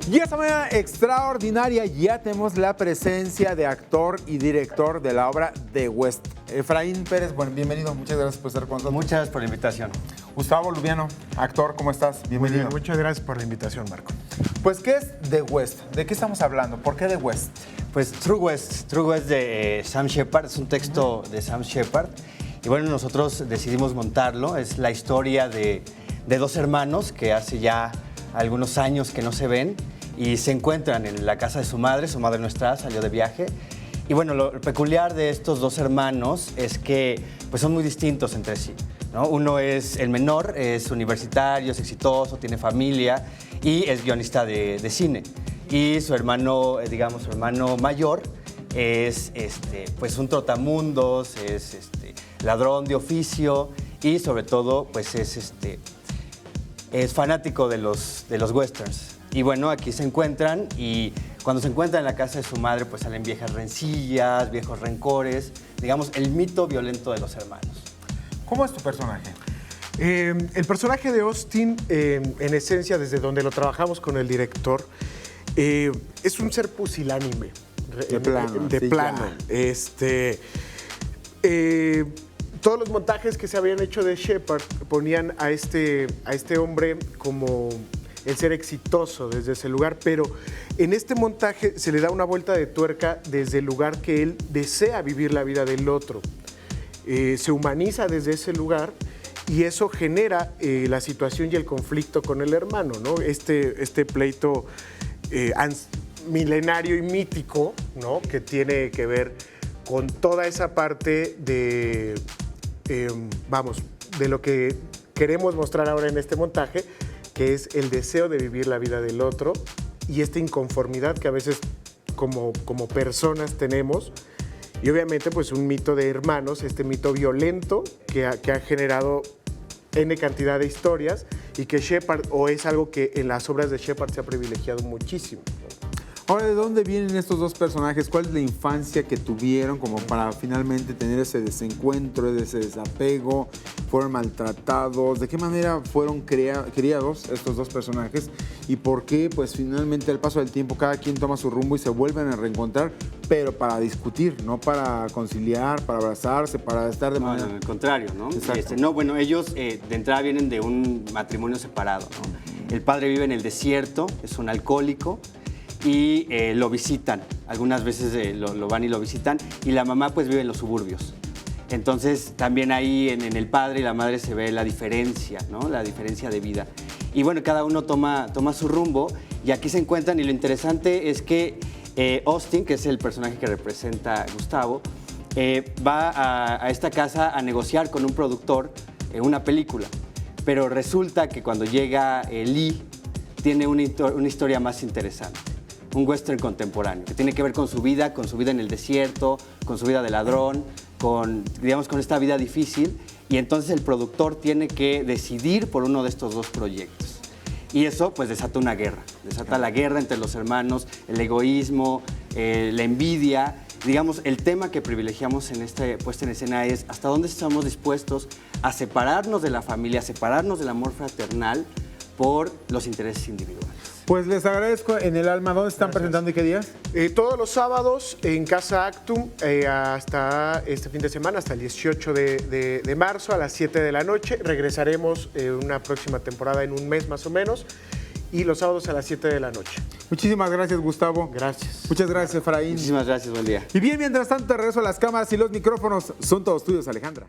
Y esta manera extraordinaria ya tenemos la presencia de actor y director de la obra The West. Efraín Pérez, bueno, bienvenido, muchas gracias por estar con nosotros. Muchas gracias por la invitación. Gustavo Lubiano, actor, ¿cómo estás? Bienvenido. Muy bien, muchas gracias por la invitación, Marco. Pues, ¿qué es The West? ¿De qué estamos hablando? ¿Por qué The West? Pues True West de Sam Shepard, es un texto de Sam Shepard. Y bueno, nosotros decidimos montarlo. Es la historia de dos hermanos que hace ya algunos años que no se ven y se encuentran en la casa de su madre no está, salió de viaje. Y bueno, lo peculiar de estos dos hermanos es que pues son muy distintos entre sí, ¿no? Uno es el menor, es universitario, es exitoso, tiene familia y es guionista de cine. Y su hermano, digamos, su hermano mayor es pues un trotamundos, es ladrón de oficio y sobre todo pues es fanático de los westerns. Y bueno, aquí se encuentran y cuando se encuentran en la casa de su madre pues salen viejas rencillas, viejos rencores, digamos, el mito violento de los hermanos. ¿Cómo es tu personaje? El personaje de Austin, en esencia, desde donde lo trabajamos con el director, es un ser pusilánime. De plano. De sí, plano. Todos los montajes que se habían hecho de Shepard ponían a este hombre como el ser exitoso desde ese lugar, pero en este montaje se le da una vuelta de tuerca desde el lugar que él desea vivir la vida del otro. Se humaniza desde ese lugar y eso genera la situación y el conflicto con el hermano, ¿no? Este pleito milenario y mítico, ¿no? Que tiene que ver con toda esa parte de, de lo que queremos mostrar ahora en este montaje, que es el deseo de vivir la vida del otro y esta inconformidad que a veces como personas tenemos. Y obviamente pues un mito de hermanos, este mito violento que ha generado N cantidad de historias y que Shepard, o es algo que en las obras de Shepard se ha privilegiado muchísimo. Ahora, ¿de dónde vienen estos dos personajes? ¿Cuál es la infancia que tuvieron como para finalmente tener ese desencuentro, ese desapego? ¿Fueron maltratados? ¿De qué manera fueron criados estos dos personajes? ¿Y por qué, pues finalmente al paso del tiempo, cada quien toma su rumbo y se vuelven a reencontrar, pero para discutir, no para conciliar, para abrazarse, para estar de manera... No, al contrario, ¿no? Exacto. No, bueno, ellos de entrada vienen de un matrimonio separado, ¿no? El padre vive en el desierto, es un alcohólico, y lo visitan, algunas veces lo van y lo visitan, y la mamá pues vive en los suburbios. Entonces también ahí en el padre y la madre se ve la diferencia, ¿no? La diferencia de vida. Y bueno, cada uno toma su rumbo y aquí se encuentran y lo interesante es que Austin, que es el personaje que representa a Gustavo, va a esta casa a negociar con un productor una película, pero resulta que cuando llega Lee tiene una historia más interesante. Un western contemporáneo, que tiene que ver con su vida en el desierto, con su vida de ladrón, con esta vida difícil, y entonces el productor tiene que decidir por uno de estos dos proyectos. Y eso pues desata una guerra, la guerra entre los hermanos, el egoísmo, la envidia. Digamos, el tema que privilegiamos en esta puesta en escena es hasta dónde estamos dispuestos a separarnos de la familia, a separarnos del amor fraternal por los intereses individuales. Pues les agradezco en el alma. ¿Dónde están presentando y qué días? Todos los sábados en Casa Actum hasta este fin de semana, hasta el 18 de marzo a las 7 de la noche. Regresaremos una próxima temporada en un mes más o menos y los sábados a las 7 de la noche. Muchísimas gracias, Gustavo. Gracias. Muchas gracias, Efraín. Muchísimas gracias, buen día. Y bien, mientras tanto, te regreso a las cámaras y los micrófonos. Son todos tuyos, Alejandra.